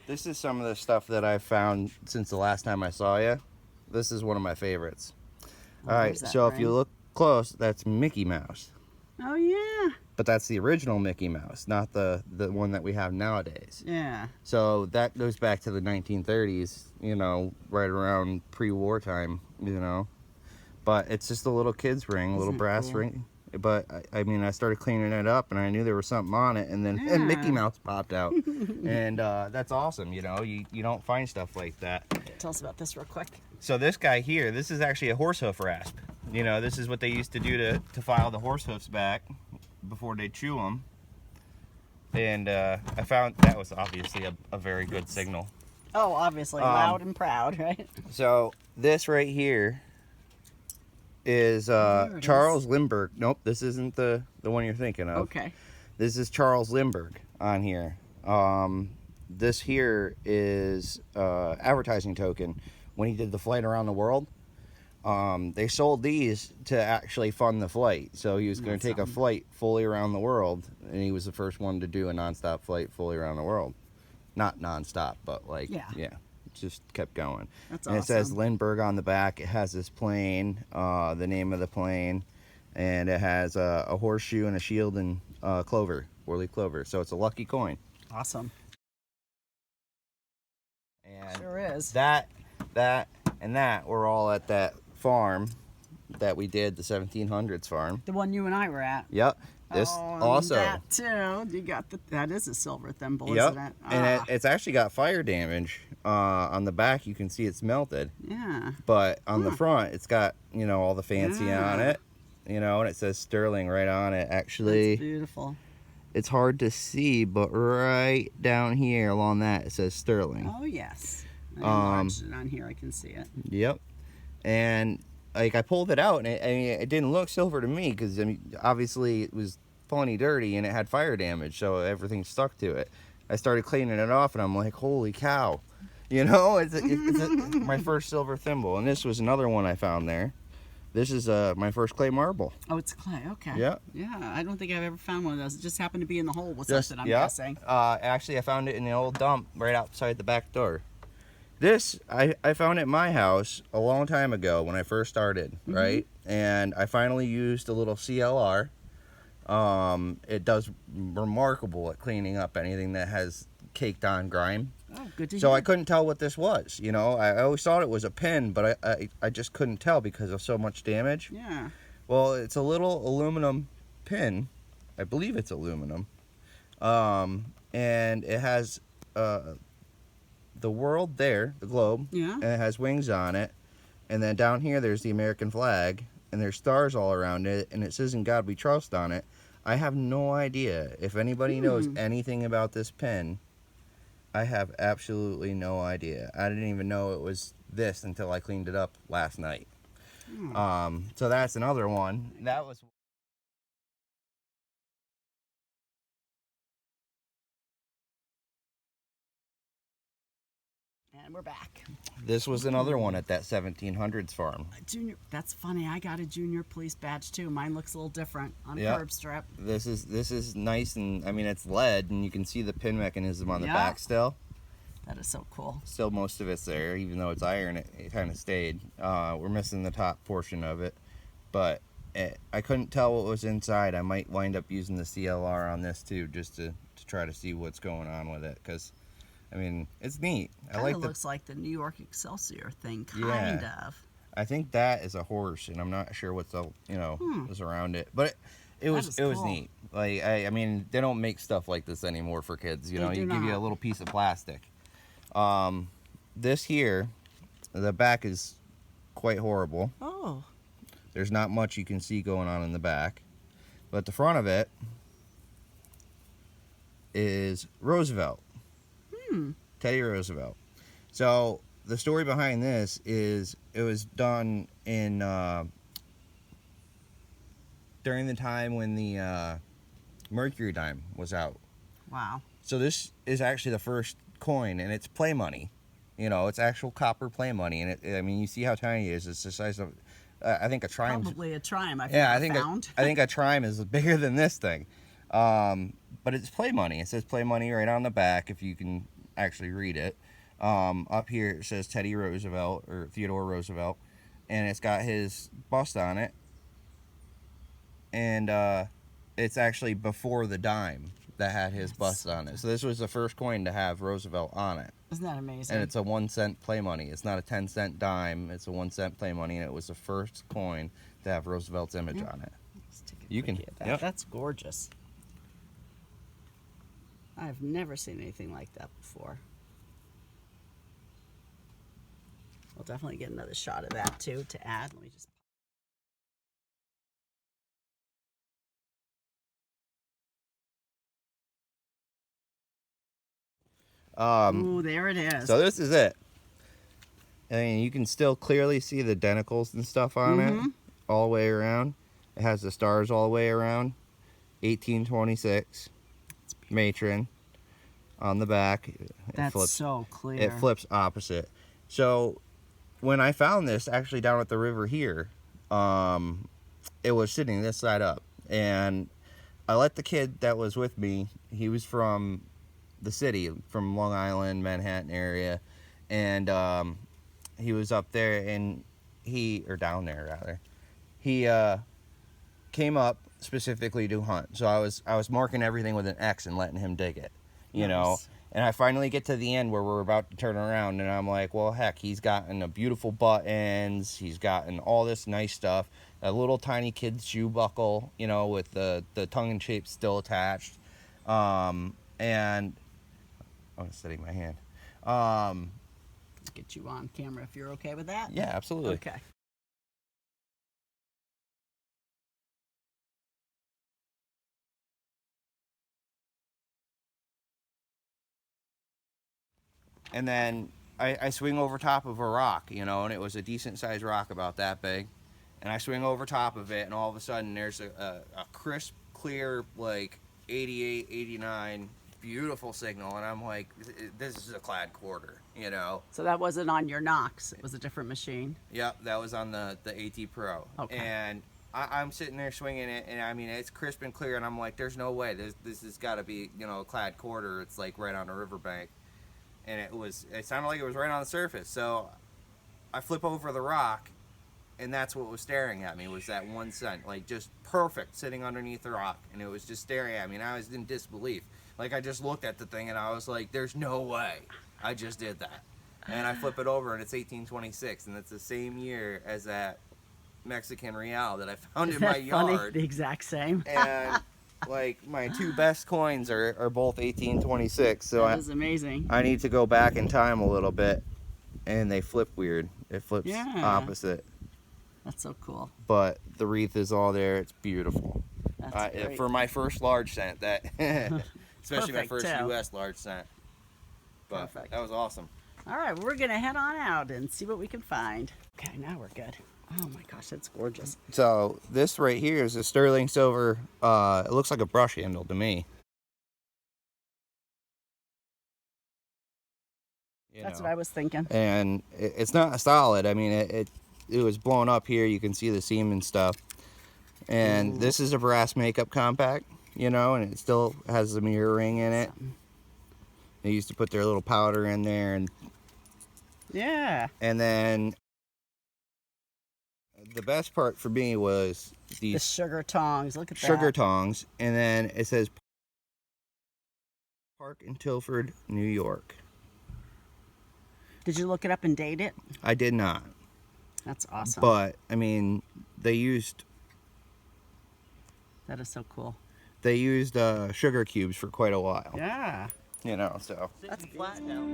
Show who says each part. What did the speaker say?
Speaker 1: This is some of the stuff that I've found since the last time I saw you. This is one of my favorites.
Speaker 2: Well,
Speaker 1: All right, so if you look close, that's Mickey Mouse.
Speaker 2: Oh, yeah.
Speaker 1: But that's the original Mickey Mouse, not the one that we have nowadays.
Speaker 2: Yeah.
Speaker 1: So that goes back to the 1930s, you know, right around pre-war time, you know. But it's just a little kid's ring, a little brass ring. But I mean, I started cleaning it up, and I knew there was something on it, and then and Mickey Mouse popped out, and that's awesome. You know, you don't find stuff like that.
Speaker 2: Tell us about this real quick.
Speaker 1: So this guy here, this is actually a horse hoof rasp. You know, this is what they used to do to file the horse hoofs back before they chew them. And I found that was obviously a very good signal.
Speaker 2: Oh, obviously, loud and proud, right?
Speaker 1: So this right here is Charles Lindbergh. Nope, this isn't the one you're thinking of.
Speaker 2: Okay. This
Speaker 1: is Charles Lindbergh on here. This here is advertising token. When he did the flight around the world, they sold these to actually fund the flight. So he was going to take a flight fully around the world, and he was the first one to do a nonstop flight fully around the world. Not nonstop, but like, yeah. Just kept going.
Speaker 2: That's
Speaker 1: and
Speaker 2: awesome.
Speaker 1: It says Lindbergh on the back. It has this plane, the name of the plane, and it has a horseshoe and a shield and clover, 4-leaf clover. So it's a lucky coin.
Speaker 2: Awesome.
Speaker 1: And
Speaker 2: sure is.
Speaker 1: That and that were all at that farm that we did, the 1700s farm.
Speaker 2: The one you and I were at.
Speaker 1: Yep. This also.
Speaker 2: That too. You got that is a silver thimble,
Speaker 1: yep.
Speaker 2: Isn't it?
Speaker 1: And it's actually got fire damage. On the back, you can see it's melted.
Speaker 2: Yeah.
Speaker 1: But on the front, it's got, you know, all the fancy on it. You know, and it says Sterling right on it. Actually,
Speaker 2: that's beautiful.
Speaker 1: It's hard to see, but right down here along that, it says Sterling.
Speaker 2: Oh, yes. I enlarged it on here. I can see it.
Speaker 1: Yep. And like I pulled it out, and it didn't look silver to me because I mean, obviously it was plenty dirty and it had fire damage, so everything stuck to it. I started cleaning it off, and I'm like, holy cow, you know, it's my first silver thimble. And this was another one I found there. This is my first clay marble.
Speaker 2: Oh, it's clay. Okay.
Speaker 1: Yeah.
Speaker 2: Yeah. I don't think I've ever found one of those. It just happened to be in the hole with something. I'm guessing.
Speaker 1: Actually, I found it in the old dump right outside the back door. This, I found at my house a long time ago when I first started, right? And I finally used a little CLR. It does remarkable at cleaning up anything that has caked on grime.
Speaker 2: Oh, good to hear.
Speaker 1: So I couldn't tell what this was, you know? I always thought it was a pin, but I just couldn't tell because of so much damage.
Speaker 2: Yeah.
Speaker 1: Well, it's a little aluminum pin. I believe it's aluminum. And it has... the world there, the globe, and it has wings on it, and then down here there's the American flag, and there's stars all around it, and it says "In God We Trust" on it. I have no idea if anybody knows anything about this pin. I have absolutely no idea. I didn't even know it was this until I cleaned it up last night. So that's another one. That was...
Speaker 2: And we're back.
Speaker 1: This was another one at that 1700s farm.
Speaker 2: Junior, that's funny. I got a junior police badge too. Mine looks a little different on a curb strip.
Speaker 1: This is nice, and I mean it's lead, and you can see the pin mechanism on the back still.
Speaker 2: That is so cool.
Speaker 1: Still, most of it's there, even though it's iron. It kind of stayed. We're missing the top portion of it, but I couldn't tell what was inside. I might wind up using the CLR on this too, just to try to see what's going on with it, because. I mean, it's neat.
Speaker 2: I like. It looks like the New York Excelsior thing, kind of.
Speaker 1: I think that is a horse, and I'm not sure what the is around it, but it was neat. Like I mean, they don't make stuff like this anymore for kids. You know, you give you a little piece of plastic. This here, the back is quite horrible.
Speaker 2: Oh.
Speaker 1: There's not much you can see going on in the back, but the front of it is Roosevelt. Teddy Roosevelt. So the story behind this is it was done in during the time when the Mercury dime was out.
Speaker 2: Wow.
Speaker 1: So this is actually the first coin, and it's play money. You know, it's actual copper play money, and I mean, you see how tiny it is. It's the size of I think a trime.
Speaker 2: Probably a trime. I
Speaker 1: think a trime is bigger than this thing. But it's play money. It says play money right on the back. If you can actually read it. Up here it says Teddy Roosevelt or Theodore Roosevelt, and it's got his bust on it, and it's actually before the dime that had his bust on it. So this was the first coin to have Roosevelt on it.
Speaker 2: Isn't that amazing?
Speaker 1: And it's a 1 cent play money. It's not a 10-cent dime. It's a 1 cent play money, and it was the first coin to have Roosevelt's image on it.
Speaker 2: Let's take a
Speaker 1: You can.
Speaker 2: look at that.
Speaker 1: Yep.
Speaker 2: That's gorgeous. I've never seen anything like that before. We'll definitely get another shot of that too to add. Let me just. Ooh, there it is.
Speaker 1: So this is it. And you can still clearly see the denticles and stuff on it all the way around. It has the stars all the way around. 1826 matron on the back.
Speaker 2: That's so clear.
Speaker 1: It flips opposite. So when I found this actually down at the river here, it was sitting this side up, and I let the kid that was with me, he was from the city, from Long Island, Manhattan area, and he was up there, and or down there rather, he came up specifically to hunt. So I was marking everything with an X and letting him dig it, you know. And I finally get to the end where we're about to turn around, and I'm like, well, heck, he's gotten a beautiful buttons, he's gotten all this nice stuff, a little tiny kid's shoe buckle, you know, with the tongue and shape still attached, and I'm setting my hand.
Speaker 2: Get you on camera if you're okay with that.
Speaker 1: Yeah, absolutely.
Speaker 2: Okay.
Speaker 1: And then I swing over top of a rock, you know, and it was a decent sized rock about that big. And I swing over top of it, and all of a sudden there's a crisp, clear, like 88, 89, beautiful signal. And I'm like, this is a clad quarter, you know.
Speaker 2: So that wasn't on your Knox. It was a different machine.
Speaker 1: Yep, that was on the AT Pro.
Speaker 2: Okay.
Speaker 1: And I'm sitting there swinging it, and I mean, it's crisp and clear, and I'm like, there's no way. This has got to be, you know, a clad quarter. It's like right on a riverbank. And it sounded like it was right on the surface. So I flip over the rock, and that's what was staring at me, was that 1 cent, like just perfect, sitting underneath the rock. And it was just staring at me, and I was in disbelief. Like, I just looked at the thing, and I was like, there's no way I just did that. And I flip it over, and it's 1826, and it's the same year as that Mexican real that I found in my yard.
Speaker 2: The exact same.
Speaker 1: And like, my two best coins are both 1826, so
Speaker 2: that is amazing.
Speaker 1: I need to go back in time a little bit, and they flip weird. It flips opposite.
Speaker 2: That's so cool.
Speaker 1: But the wreath is all there. It's beautiful.
Speaker 2: That's great.
Speaker 1: For my first large cent, that especially
Speaker 2: Perfect,
Speaker 1: my first
Speaker 2: too.
Speaker 1: U.S. large cent. But
Speaker 2: Perfect.
Speaker 1: that was awesome.
Speaker 2: All right, we're gonna head on out and see what we can find. Okay, now we're good. Oh my gosh, that's gorgeous.
Speaker 1: So this right here is a sterling silver. It looks like a brush handle to me.
Speaker 2: That's what I was thinking.
Speaker 1: And it's not solid. I mean, it was blown up here. You can see the seam and stuff. And this is a brass makeup compact, you know, and it still has the mirror ring in it. They used to put their little powder in there, and then the best part for me was
Speaker 2: the sugar tongs. Look at that.
Speaker 1: Sugar tongs, and then it says Park in Tilford, New York.
Speaker 2: Did you look it up and date it?
Speaker 1: I did not.
Speaker 2: That's awesome.
Speaker 1: But I mean, they used
Speaker 2: that is so cool.
Speaker 1: They used sugar cubes for quite a while.
Speaker 2: Yeah.
Speaker 1: You know, so
Speaker 2: that's flat now.